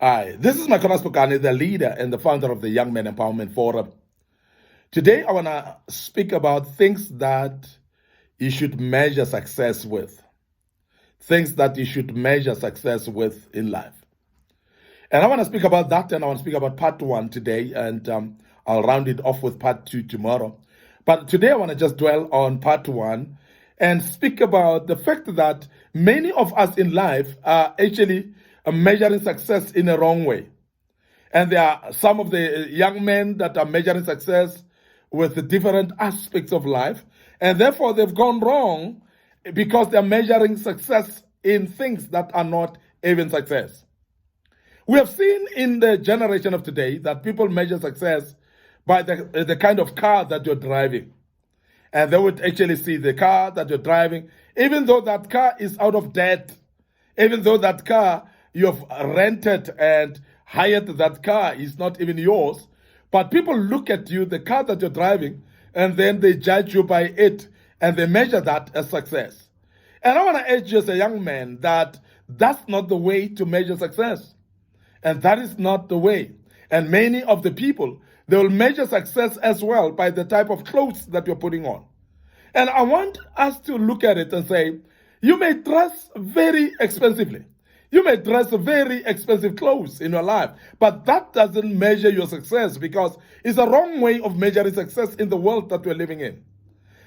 Hi, this is Makonas Pokane, the leader and the founder of the Young Men Empowerment Forum. Today, I want to speak about things that you should measure success with. Things that you should measure success with in life. And I want to speak about that, and I want to speak about part one today, and I'll round it off with part two tomorrow. But today, I want to just dwell on part one and speak about the fact that many of us in life are actually measuring success in a wrong way. And there are some of the young men that are measuring success with the different aspects of life. And therefore, they've gone wrong because they're measuring success in things that are not even success. We have seen in the generation of today that people measure success by the kind of car that you're driving. And they would actually see the car that you're driving, even though that car is out of debt, even though that car you've rented and hired, that car is not even yours. But people look at you, the car that you're driving, and then they judge you by it, and they measure that as success. And I want to urge you as a young man that that's not the way to measure success. And that is not the way. And many of the people, they will measure success as well by the type of clothes that you're putting on. And I want us to look at it and say, you may dress very expensively. You may dress very expensive clothes in your life, but that doesn't measure your success, because it's a wrong way of measuring success in the world that we're living in.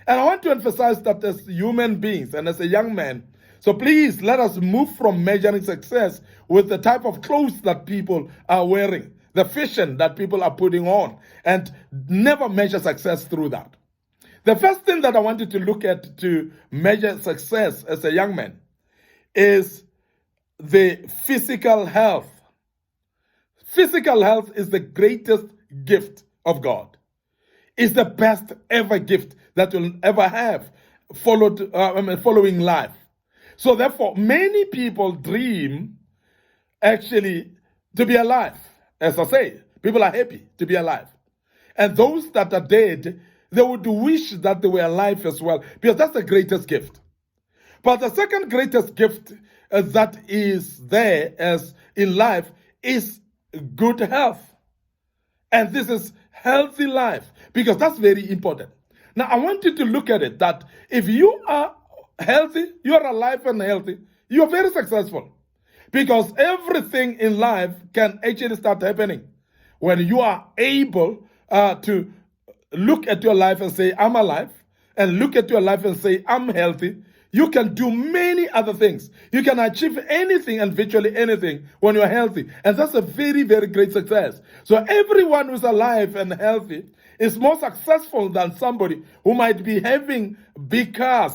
And I want to emphasize that as human beings and as a young man, so please let us move from measuring success with the type of clothes that people are wearing, the fashion that people are putting on, and never measure success through that. The first thing that I wanted to look at to measure success as a young man is the physical health. Physical health is the greatest gift of God. It's the best ever gift that you'll ever have following life. So therefore, many people dream actually to be alive. As I say, people are happy to be alive. And those that are dead, they would wish that they were alive as well, because that's the greatest gift. But the second greatest gift that is there as in life is good health. And this is healthy life, because that's very important. Now, I want you to look at it that if you are healthy, you are alive and healthy, you are very successful. Because everything in life can actually start happening when you are able to look at your life and say, I'm alive, and look at your life and say, I'm healthy. You can do many other things. You can achieve anything and virtually anything when you're healthy. And that's a very, very great success. So everyone who's alive and healthy is more successful than somebody who might be having big cars,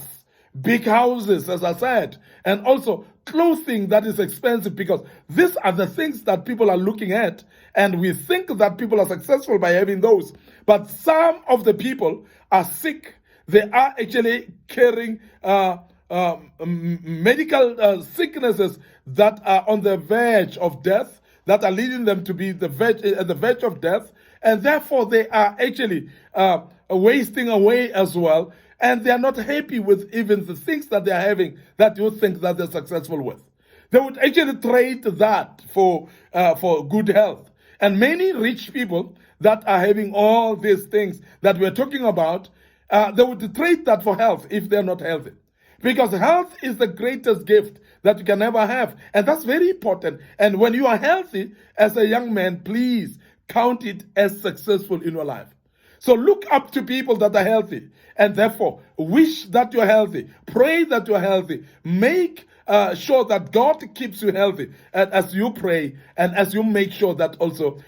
big houses, as I said, and also clothing that is expensive, because these are the things that people are looking at, and we think that people are successful by having those. But some of the people are sick. They are actually carrying medical sicknesses that are on the verge of death, that are leading them to be at the verge of death, and therefore they are actually wasting away as well, and they are not happy with even the things that they are having that you think that they're successful with. They would actually trade that for good health. And many rich people that are having all these things that we're talking about, they would trade that for health if they're not healthy. Because health is the greatest gift that you can ever have. And that's very important. And when you are healthy as a young man, please count it as successful in your life. So look up to people that are healthy, and therefore wish that you're healthy. Pray that you're healthy. Make sure that God keeps you healthy, and as you pray and as you make sure that also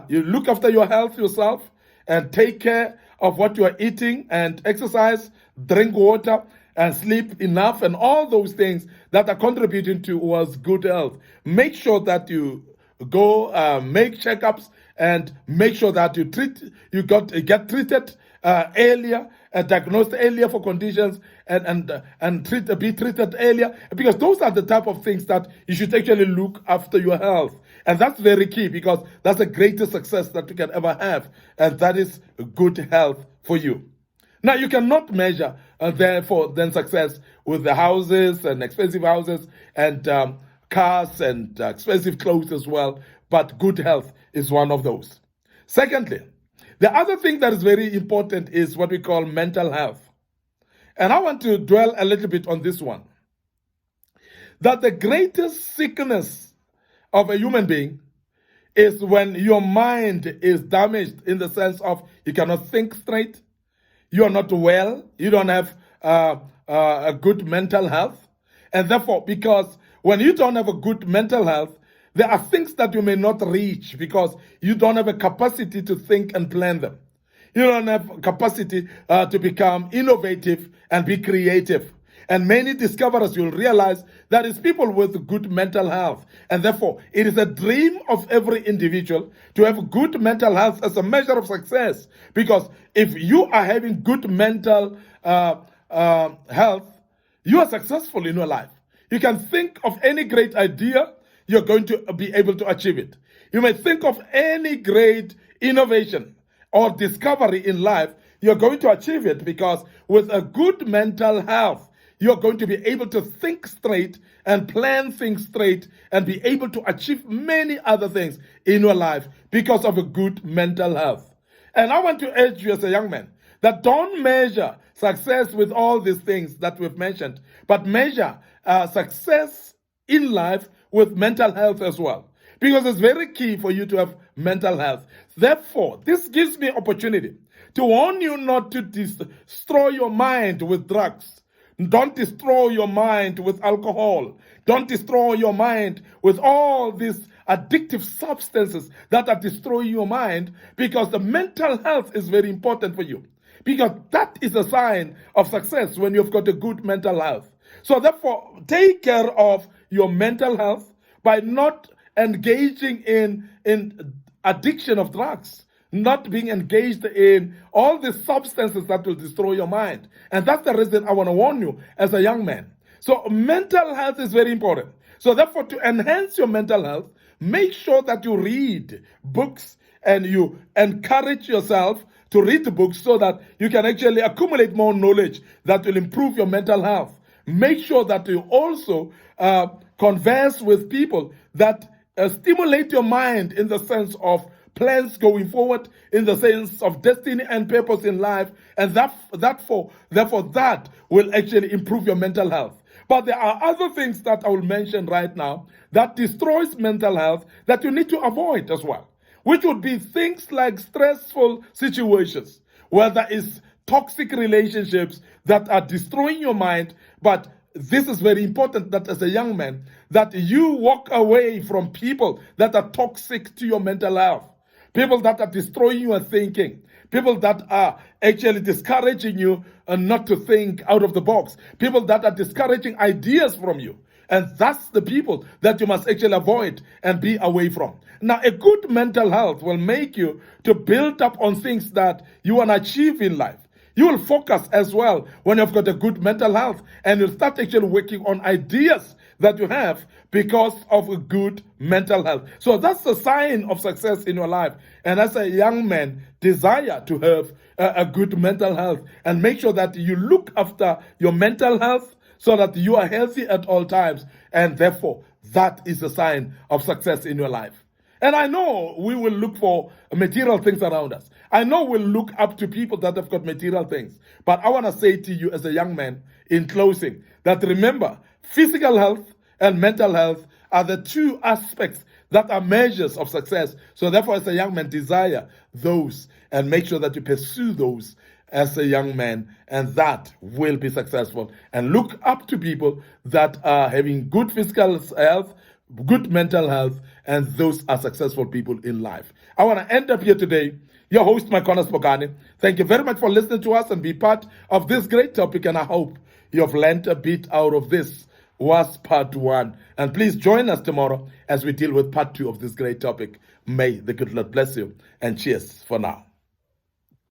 you look after your health yourself and take care of what you are eating and exercise, drink water, and sleep enough, and all those things that are contributing towards good health. Make sure that you go make checkups and make sure that you get treated earlier, diagnosed earlier for conditions, and be treated earlier, because those are the type of things that you should actually look after your health. And that's very key, because that's the greatest success that you can ever have, and that is good health for you. Now, you cannot measure, therefore, then success with the houses and expensive houses and cars and expensive clothes as well, but good health is one of those. Secondly, the other thing that is very important is what we call mental health. And I want to dwell a little bit on this one. That the greatest sickness of a human being is when your mind is damaged, in the sense of you cannot think straight, you are not well, you don't have a good mental health. And therefore, because when you don't have a good mental health, there are things that you may not reach because you don't have a capacity to think and plan them. You don't have capacity to become innovative and be creative. And many discoverers, you'll realize that it's people with good mental health. And therefore, it is a dream of every individual to have good mental health as a measure of success. Because if you are having good mental health, you are successful in your life. You can think of any great idea, you're going to be able to achieve it. You may think of any great innovation or discovery in life, you're going to achieve it, because with a good mental health, you're going to be able to think straight and plan things straight and be able to achieve many other things in your life because of a good mental health. And I want to urge you as a young man that don't measure success with all these things that we've mentioned, but measure success in life with mental health as well. Because it's very key for you to have mental health. Therefore, this gives me opportunity to warn you not to destroy your mind with drugs. Don't destroy your mind with alcohol. Don't destroy your mind with all these addictive substances that are destroying your mind, because the mental health is very important for you. Because that is a sign of success when you've got a good mental health. So therefore, take care of your mental health by not engaging in addiction of drugs, not being engaged in all the substances that will destroy your mind. And that's the reason I want to warn you as a young man. So mental health is very important. So therefore, to enhance your mental health, make sure that you read books and you encourage yourself to read the books so that you can actually accumulate more knowledge that will improve your mental health. Make sure that you also converse with people that stimulate your mind in the sense of plans going forward, in the sense of destiny and purpose in life, and therefore that will actually improve your mental health. But there are other things that I will mention right now that destroys mental health that you need to avoid as well, which would be things like stressful situations, whether it's toxic relationships that are destroying your mind. But this is very important that as a young man, that you walk away from people that are toxic to your mental health, people that are destroying your thinking, people that are actually discouraging you not to think out of the box, people that are discouraging ideas from you. And that's the people that you must actually avoid and be away from. Now, a good mental health will make you to build up on things that you want to achieve in life. You will focus as well when you've got a good mental health, and you'll start actually working on ideas that you have because of a good mental health. So that's the sign of success in your life. And as a young man, desire to have a good mental health and make sure that you look after your mental health so that you are healthy at all times. And therefore, that is a sign of success in your life. And I know we will look for material things around us. I know we'll look up to people that have got material things. But I want to say to you as a young man in closing that remember, physical health and mental health are the two aspects that are measures of success. So therefore, as a young man, desire those and make sure that you pursue those as a young man, and that will be successful. And look up to people that are having good physical health, good mental health, and those are successful people in life. I want to end up here today. Your host, Makonas Bokani. Thank you very much for listening to us and be part of this great topic. And I hope you have learned a bit out of this. Was part one. And please join us tomorrow as we deal with part two of this great topic. May the good Lord bless you. And cheers for now.